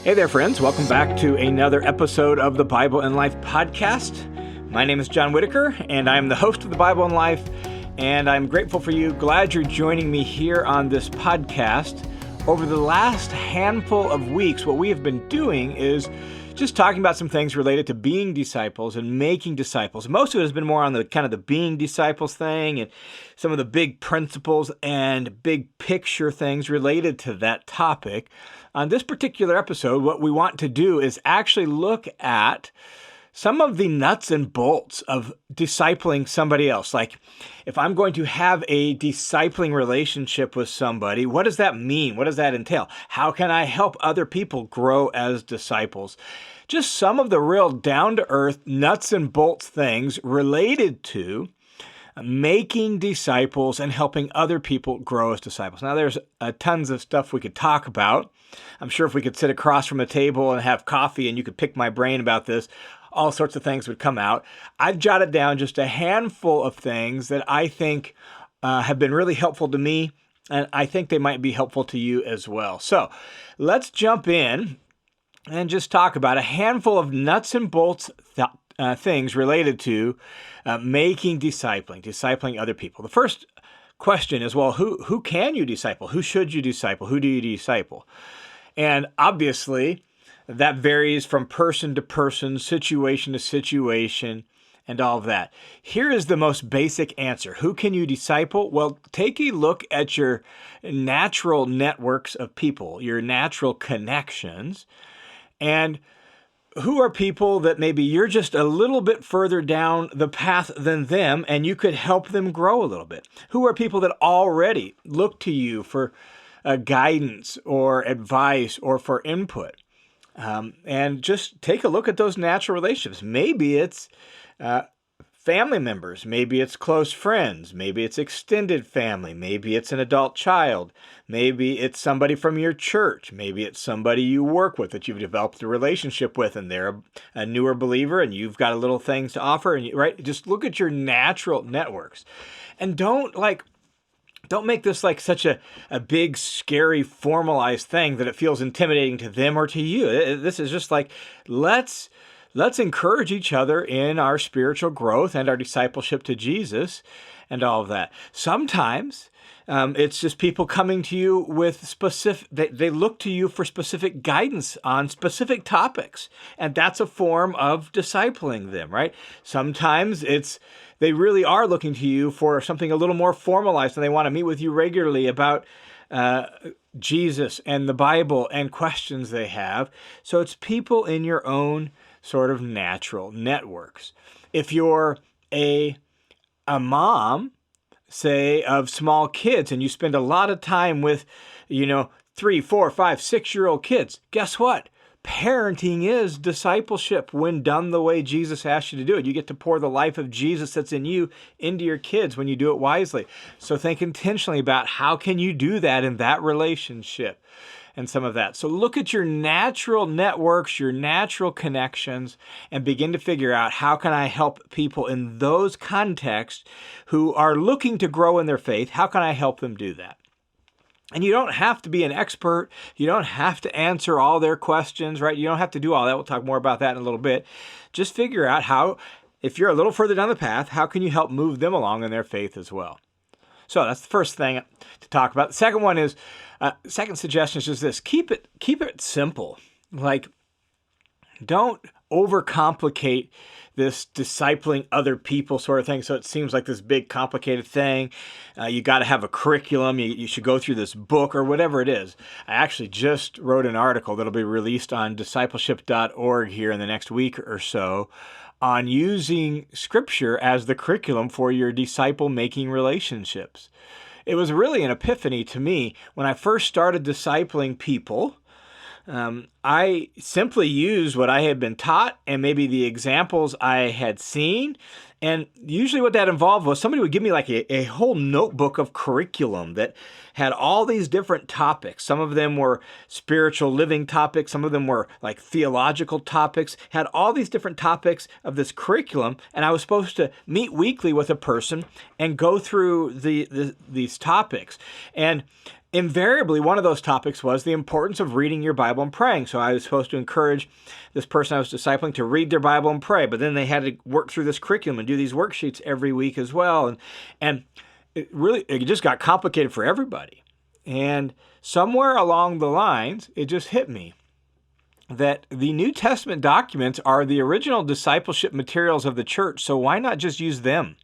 Hey there, friends. Welcome back to another episode of the Bible and Life podcast. My name is John Whitaker, and I'm the host of the Bible and Life, and I'm grateful for you. Glad you're joining me here on this podcast. Over the last handful of weeks, what we have been doing is just talking about some things related to being disciples and making disciples. Most of it has been more on the kind of the being disciples thing and some of the big principles and big picture things related to that topic. On this particular episode, what we want to do is actually look at some of the nuts and bolts of discipling somebody else. Like, if I'm going to have a discipling relationship with somebody, what does that mean? What does that entail? How can I help other people grow as disciples? Just some of the real down-to-earth nuts and bolts things related to making disciples and helping other people grow as disciples. Now, there's tons of stuff we could talk about. I'm sure if we could sit across from a table and have coffee and you could pick my brain about this, all sorts of things would come out. I've jotted down just a handful of things that I think have been really helpful to me, and I think they might be helpful to you as well. So let's jump in and just talk about a handful of nuts and bolts things related to making discipling other people. The first question is, well, who can you disciple? Who should you disciple? Who do you disciple? And obviously, that varies from person to person, situation to situation, and all of that. Here is the most basic answer. Who can you disciple? Well, take a look at your natural networks of people, your natural connections, and who are people that maybe you're just a little bit further down the path than them, and you could help them grow a little bit? Who are people that already look to you for guidance or advice or for input? And just take a look at those natural relationships. Maybe it's family members, maybe it's close friends, maybe it's extended family, maybe it's an adult child, maybe it's somebody from your church, maybe it's somebody you work with that you've developed a relationship with and they're a newer believer and you've got a little things to offer, and right? Just look at your natural networks, and don't make this like such a big, scary, formalized thing that it feels intimidating to them or to you. This is just like, let's encourage each other in our spiritual growth and our discipleship to Jesus and all of that. Sometimes it's just people coming to you with specific, they look to you for specific guidance on specific topics, and that's a form of discipling them, right? Sometimes they really are looking to you for something a little more formalized, and they want to meet with you regularly about Jesus and the Bible and questions they have. So it's people in your own sort of natural networks. If you're a mom, say, of small kids, and you spend a lot of time with, 3, 4, 5, 6-year-old kids, guess what? Parenting is discipleship when done the way Jesus asked you to do it. You get to pour the life of Jesus that's in you into your kids when you do it wisely. So think intentionally about how can you do that in that relationship and some of that. So look at your natural networks, your natural connections, and begin to figure out how can I help people in those contexts who are looking to grow in their faith. How can I help them do that? And you don't have to be an expert. You don't have to answer all their questions, right? You don't have to do all that. We'll talk more about that in a little bit. Just figure out how, if you're a little further down the path, how can you help move them along in their faith as well? So that's the first thing to talk about. The second one is, second suggestion is just this: keep it simple. Like, don't overcomplicate this discipling other people sort of thing so it seems like this big complicated thing. You got to have a curriculum. You should go through this book or whatever it is. I actually just wrote an article that'll be released on discipleship.org here in the next week or so on using Scripture as the curriculum for your disciple-making relationships. It was really an epiphany to me when I first started discipling people. I simply used what I had been taught and maybe the examples I had seen. And usually what that involved was somebody would give me like a whole notebook of curriculum that had all these different topics. Some of them were spiritual living topics. Some of them were like theological topics, had all these different topics of this curriculum. And I was supposed to meet weekly with a person and go through these topics. And invariably, one of those topics was the importance of reading your Bible and praying. So I was supposed to encourage this person I was discipling to read their Bible and pray, but then they had to work through this curriculum and do these worksheets every week as well. And it just got complicated for everybody. And somewhere along the lines, it just hit me that the New Testament documents are the original discipleship materials of the church. So why not just use them?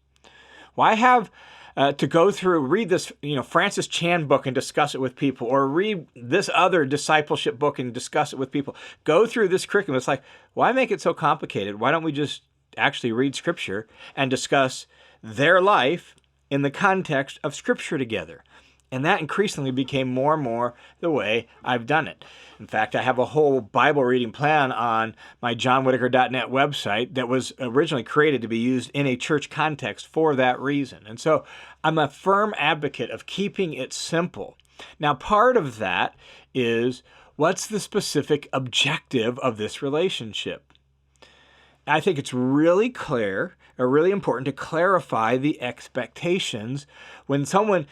Why have to go through, read this, Francis Chan book and discuss it with people, or read this other discipleship book and discuss it with people? Go through this curriculum. It's like, why make it so complicated? Why don't we just actually read Scripture and discuss their life in the context of Scripture together? And that increasingly became more and more the way I've done it. In fact, I have a whole Bible reading plan on my johnwhitaker.net website that was originally created to be used in a church context for that reason. And so I'm a firm advocate of keeping it simple. Now, part of that is, what's the specific objective of this relationship? I think it's really clear, or really important to clarify the expectations when someone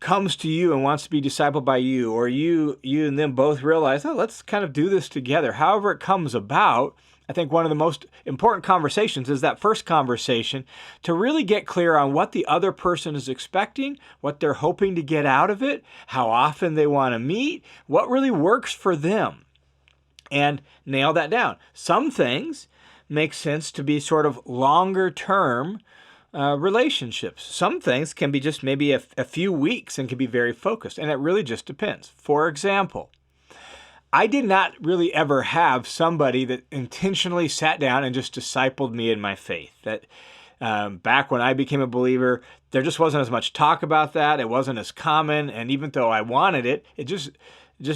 comes to you and wants to be discipled by you, or you and them both realize, let's kind of do this together. However it comes about, I think one of the most important conversations is that first conversation, to really get clear on what the other person is expecting, what they're hoping to get out of it, how often they want to meet, what really works for them, and nail that down. Some things make sense to be sort of longer term relationships. Some things can be just maybe a few weeks and can be very focused, and it really just depends. For example, I did not really ever have somebody that intentionally sat down and just discipled me in my faith. That back when I became a believer, there just wasn't as much talk about that. It wasn't as common, and even though I wanted it, it just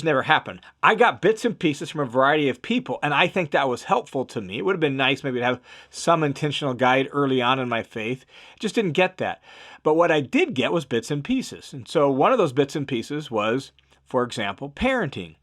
never happened. I got bits and pieces from a variety of people, and I think that was helpful to me. It would have been nice maybe to have some intentional guide early on in my faith. Just didn't get that. But what I did get was bits and pieces. And so one of those bits and pieces was, for example, parenting.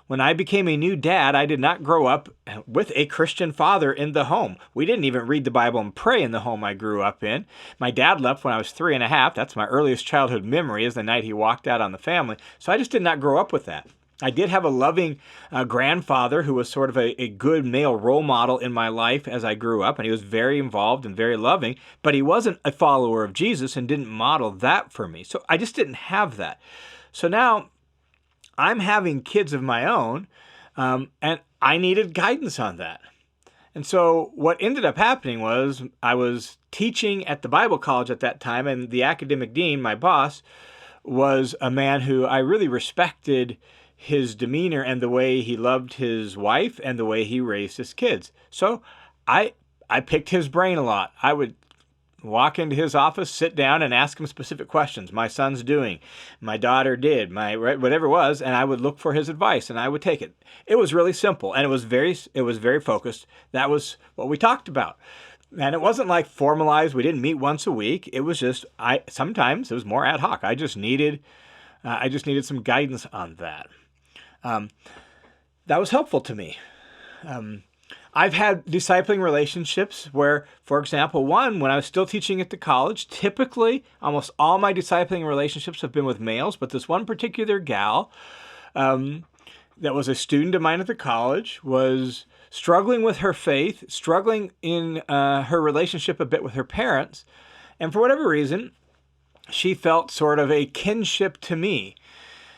When I became a new dad, I did not grow up with a Christian father in the home. We didn't even read the Bible and pray in the home I grew up in. My dad left when I was 3.5. That's my earliest childhood memory, is the night he walked out on the family. So I just did not grow up with that. I did have a loving grandfather who was sort of a good male role model in my life as I grew up, and he was very involved and very loving, but he wasn't a follower of Jesus and didn't model that for me. So I just didn't have that. So now I'm having kids of my own, and I needed guidance on that. And so what ended up happening was I was teaching at the Bible college at that time, and the academic dean, my boss, was a man who I really respected his demeanor and the way he loved his wife and the way he raised his kids. So I picked his brain a lot. I would walk into his office, sit down, and ask him specific questions. My son's doing, my daughter did, whatever it was, and I would look for his advice, and I would take it. It was really simple, and it was very focused. That was what we talked about. And it wasn't like formalized. We didn't meet once a week. It was just, sometimes it was more ad hoc. I just needed some guidance on that. That was helpful to me. I've had discipling relationships where, for example, when I was still teaching at the college, typically almost all my discipling relationships have been with males, but this one particular gal that was a student of mine at the college was struggling with her faith, struggling in her relationship a bit with her parents, and for whatever reason, she felt sort of a kinship to me.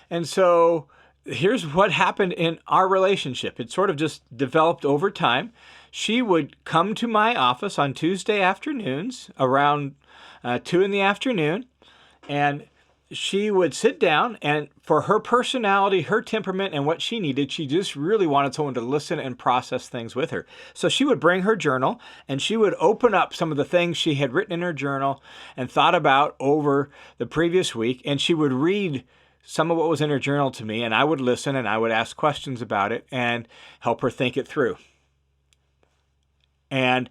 And so here's what happened in our relationship. It sort of just developed over time. She would come to my office on Tuesday afternoons around 2 in the afternoon, and she would sit down, and for her personality, her temperament, and what she needed, she just really wanted someone to listen and process things with her. So she would bring her journal, and she would open up some of the things she had written in her journal and thought about over the previous week, and she would read some of what was in her journal to me, and I would listen, and I would ask questions about it and help her think it through. And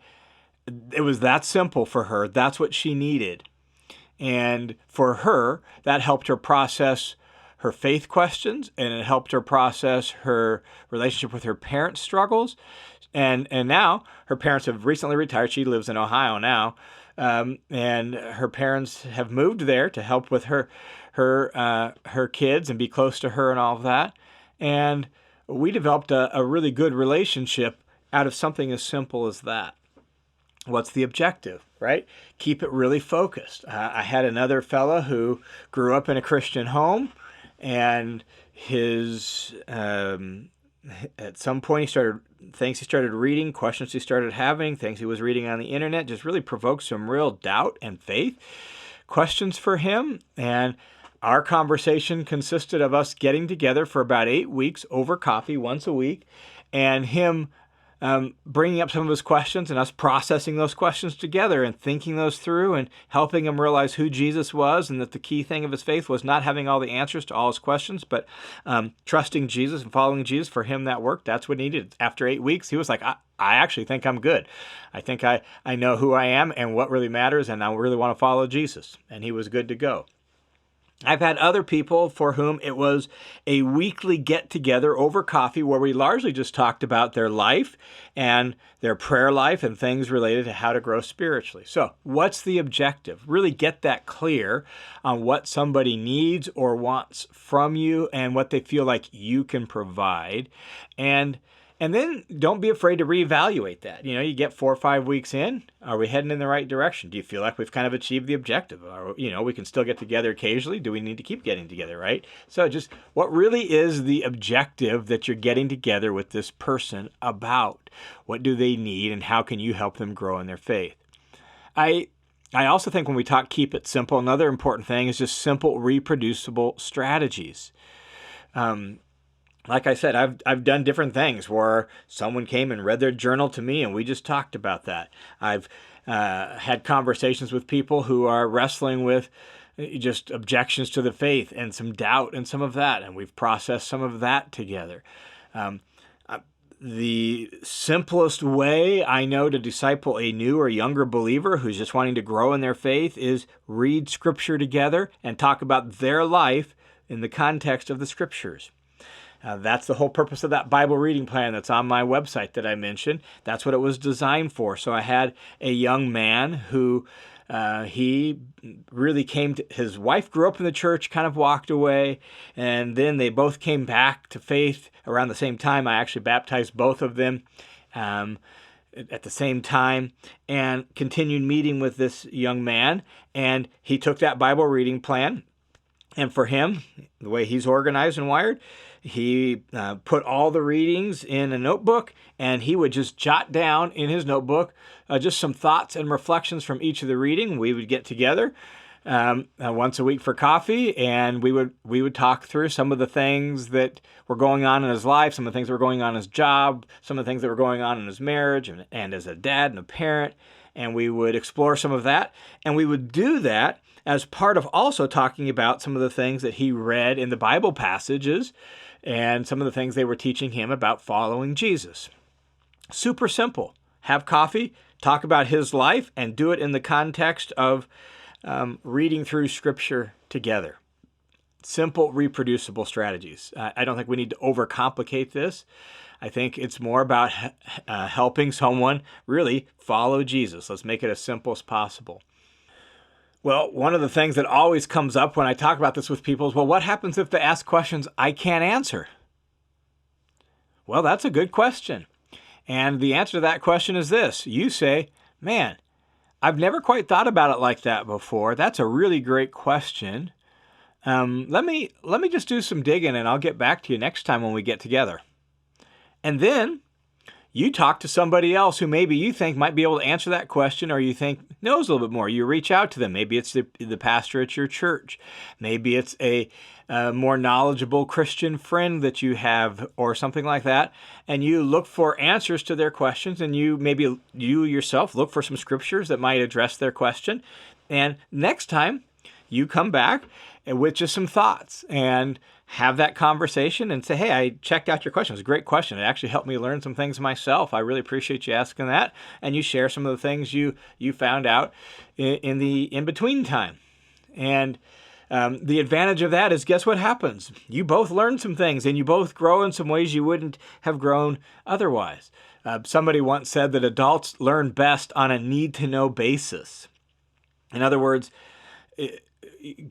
it was that simple for her. That's what she needed. And for her, that helped her process her faith questions, and it helped her process her relationship with her parents' struggles. And now her parents have recently retired. She lives in Ohio now. And her parents have moved there to help with her her kids and be close to her and all of that. And we developed a really good relationship out of something as simple as that. What's the objective, right? Keep it really focused. I had another fella who grew up in a Christian home, and his at some point things he started reading, questions he started having, things he was reading on the internet just really provoked some real doubt and faith questions for him. And our conversation consisted of us getting together for about 8 weeks over coffee once a week, and him bringing up some of his questions and us processing those questions together and thinking those through and helping him realize who Jesus was, and that the key thing of his faith was not having all the answers to all his questions, but trusting Jesus and following Jesus. For him, that worked. That's what he needed. After 8 weeks, he was like, I actually think I'm good. I think I know who I am and what really matters, and I really want to follow Jesus. And he was good to go. I've had other people for whom it was a weekly get-together over coffee where we largely just talked about their life and their prayer life and things related to how to grow spiritually. So what's the objective? Really get that clear on what somebody needs or wants from you and what they feel like you can provide. And then don't be afraid to reevaluate that. You get 4 or 5 weeks in. Are we heading in the right direction? Do you feel like we've kind of achieved the objective? Or, we can still get together occasionally. Do we need to keep getting together, right? So just what really is the objective that you're getting together with this person about? What do they need, and how can you help them grow in their faith? I also think when we talk keep it simple, another important thing is just simple, reproducible strategies. Like I said, I've done different things where someone came and read their journal to me and we just talked about that. I've had conversations with people who are wrestling with just objections to the faith and some doubt and some of that, and we've processed some of that together. The simplest way I know to disciple a new or younger believer who's just wanting to grow in their faith is read Scripture together and talk about their life in the context of the Scriptures. That's the whole purpose of that Bible reading plan that's on my website that I mentioned. That's what it was designed for. So I had a young man who he really came to, his wife grew up in the church, kind of walked away, and then they both came back to faith around the same time. I actually baptized both of them at the same time and continued meeting with this young man. And he took that Bible reading plan, and for him, the way he's organized and wired, he put all the readings in a notebook, and he would just jot down in his notebook just some thoughts and reflections from each of the reading. We would get together once a week for coffee, and we would talk through some of the things that were going on in his life, some of the things that were going on in his job, some of the things that were going on in his marriage, and as a dad and a parent, and we would explore some of that, and we would do that as part of also talking about some of the things that he read in the Bible passages and some of the things they were teaching him about following Jesus. Super simple. Have coffee, talk about his life, and do it in the context of reading through Scripture together. Simple, reproducible strategies. I don't think we need to overcomplicate this. I think it's more about helping someone really follow Jesus. Let's make it as simple as possible. Well, one of the things that always comes up when I talk about this with people is, well, what happens if they ask questions I can't answer? Well, that's a good question. And the answer to that question is this. You say, man, I've never quite thought about it like that before. That's a really great question. Let me just do some digging, and I'll get back to you next time when we get together. And then you talk to somebody else who maybe you think might be able to answer that question, or you think knows a little bit more. You reach out to them. Maybe it's the pastor at your church. Maybe it's a more knowledgeable Christian friend that you have or something like that. And you look for answers to their questions, and you yourself look for some scriptures that might address their question. And next time you come back with just some thoughts and have that conversation and say, hey, I checked out your question. It was a great question. It actually helped me learn some things myself. I really appreciate you asking that. And you share some of the things you found out in the in-between time. And the advantage of that is, guess what happens? You both learn some things, and you both grow in some ways you wouldn't have grown otherwise. Somebody once said that adults learn best on a need-to-know basis. In other words,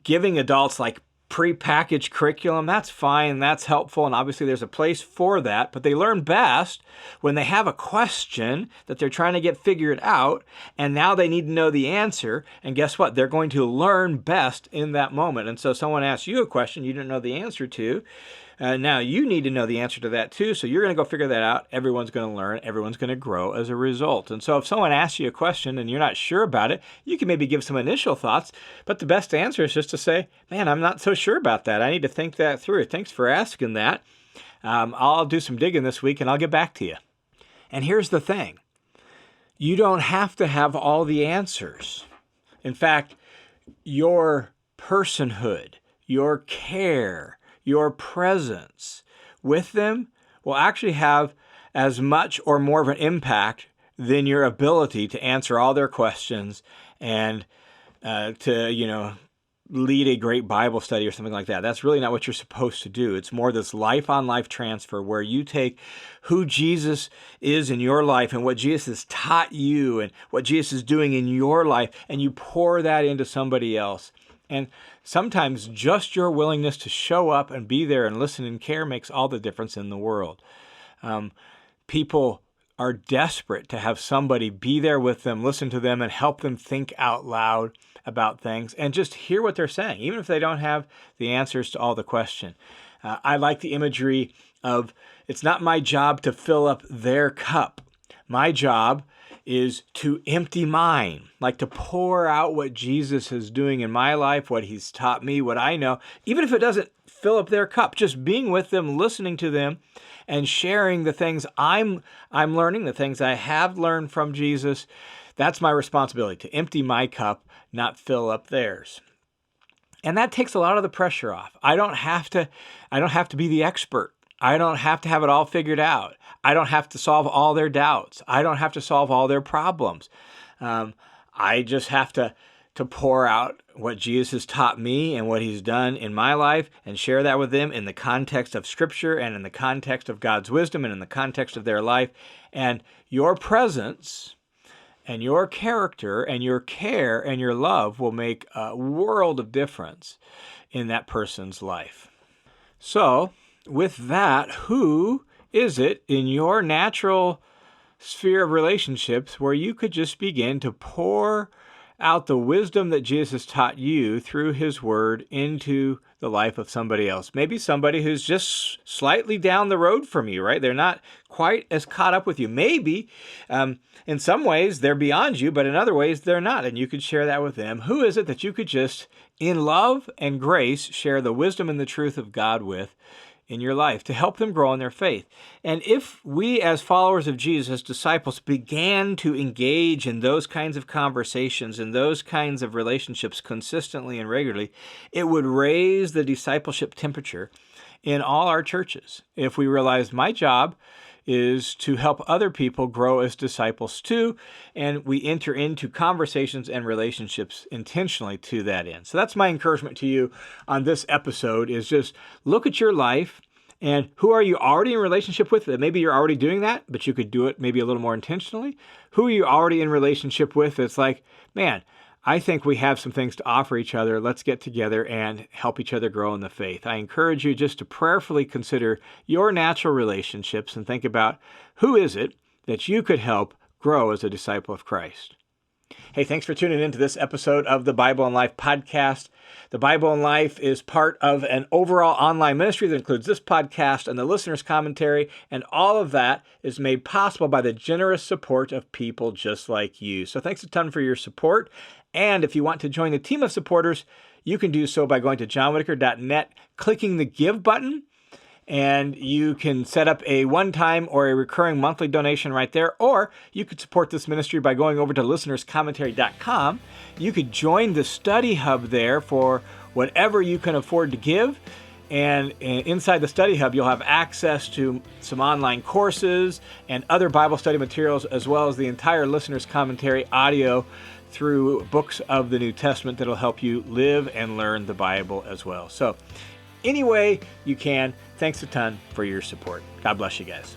giving adults like prepackaged curriculum, that's fine, that's helpful, and obviously there's a place for that, but they learn best when they have a question that they're trying to get figured out, and now they need to know the answer, and guess what? They're going to learn best in that moment. And so someone asks you a question you didn't know the answer to, now you need to know the answer to that too, so you're going to go figure that out. Everyone's going to learn. Everyone's going to grow as a result. And so if someone asks you a question and you're not sure about it, you can maybe give some initial thoughts, but the best answer is just to say, man, I'm not so sure about that. I need to think that through. Thanks for asking that. I'll do some digging this week and I'll get back to you. And here's the thing. You don't have to have all the answers. In fact, your personhood, your care, your presence with them will actually have as much or more of an impact than your ability to answer all their questions and to, lead a great Bible study or something like that. That's really not what you're supposed to do. It's more this life-on-life transfer where you take who Jesus is in your life and what Jesus has taught you and what Jesus is doing in your life, and you pour that into somebody else. And sometimes just your willingness to show up and be there and listen and care makes all the difference in the world. People are desperate to have somebody be there with them, listen to them, and help them think out loud about things and just hear what they're saying, even if they don't have the answers to all the question. I like the imagery of it's not my job to fill up their cup. My job is to empty mine, like to pour out what Jesus is doing in my life, what he's taught me, what I know, even if it doesn't fill up their cup, just being with them, listening to them, and sharing the things I'm learning, the things I have learned from Jesus. That's my responsibility, to empty my cup, not fill up theirs. And that takes a lot of the pressure off. I don't have to be the expert. I don't have to have it all figured out. I don't have to solve all their doubts. I don't have to solve all their problems. I just have to pour out what Jesus has taught me and what he's done in my life and share that with them in the context of Scripture and in the context of God's wisdom and in the context of their life. And your presence and your character and your care and your love will make a world of difference in that person's life. So, with that, who is it in your natural sphere of relationships where you could just begin to pour out the wisdom that Jesus taught you through his word into the life of somebody else? Maybe somebody who's just slightly down the road from you, right? They're not quite as caught up with you. Maybe in some ways they're beyond you, but in other ways they're not. And you could share that with them. Who is it that you could just, in love and grace, share the wisdom and the truth of God with in your life to help them grow in their faith? And if we as followers of Jesus, disciples, began to engage in those kinds of conversations and those kinds of relationships consistently and regularly, it would raise the discipleship temperature in all our churches. If we realized my job is to help other people grow as disciples too, and we enter into conversations and relationships intentionally to that end. So that's my encouragement to you on this episode, is just look at your life and who are you already in relationship with? Maybe you're already doing that, but you could do it maybe a little more intentionally. Who are you already in relationship with? It's like, man, I think we have some things to offer each other. Let's get together and help each other grow in the faith. I encourage you just to prayerfully consider your natural relationships and think about who is it that you could help grow as a disciple of Christ. Hey, thanks for tuning into this episode of the Bible in Life podcast. The Bible in Life is part of an overall online ministry that includes this podcast and the listener's commentary, and all of that is made possible by the generous support of people just like you. So thanks a ton for your support. And if you want to join the team of supporters, you can do so by going to johnwhittaker.net, clicking the Give button, and you can set up a one-time or a recurring monthly donation right there. Or you could support this ministry by going over to listenerscommentary.com. You could join the study hub there for whatever you can afford to give. And inside the study hub, you'll have access to some online courses and other Bible study materials, as well as the entire listener's commentary audio through books of the New Testament that'll help you live and learn the Bible as well. So any way you can, thanks a ton for your support. God bless you guys.